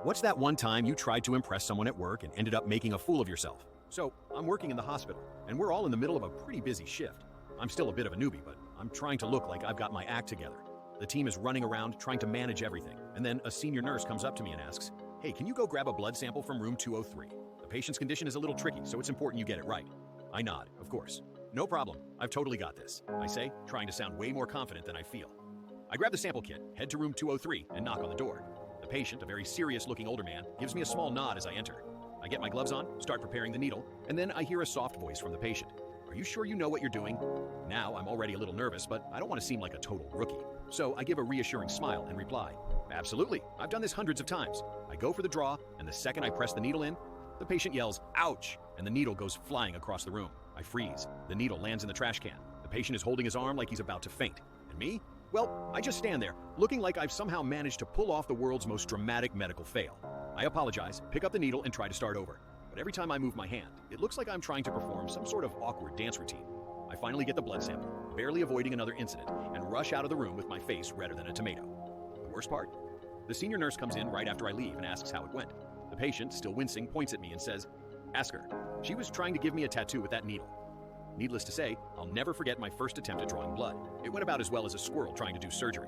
What's that one time you tried to impress someone at work and ended up making a fool of yourself? So, I'm working in the hospital, and we're all in the middle of a pretty busy shift. I'm still a bit of a newbie, but I'm trying to look like I've got my act together. The team is running around trying to manage everything, and then a senior nurse comes up to me and asks, "Hey, can you go grab a blood sample from room 203? The patient's condition is a little tricky, so it's important you get it right." I nod, of course. "No problem, I've totally got this," I say, trying to sound way more confident than I feel. I grab the sample kit, head to room 203, and knock on the door. The patient, a very serious-looking older man, gives me a small nod as I enter. I get my gloves on, start preparing the needle, and then I hear a soft voice from the patient. "Are you sure you know what you're doing?" Now, I'm already a little nervous, but I don't want to seem like a total rookie. So I give a reassuring smile and reply, "Absolutely, I've done this hundreds of times." I go for the draw, and the second I press the needle in, the patient yells, "Ouch!" and the needle goes flying across the room. I freeze. The needle lands in the trash can. The patient is holding his arm like he's about to faint. And me? Well, I just stand there, looking like I've somehow managed to pull off the world's most dramatic medical fail. I apologize, pick up the needle, and try to start over. But every time I move my hand, it looks like I'm trying to perform some sort of awkward dance routine. I finally get the blood sample, barely avoiding another incident, and rush out of the room with my face redder than a tomato. The worst part? The senior nurse comes in right after I leave and asks how it went. The patient, still wincing, points at me and says, "Ask her. She was trying to give me a tattoo with that needle." Needless to say, I'll never forget my first attempt at drawing blood. It went about as well as a squirrel trying to do surgery.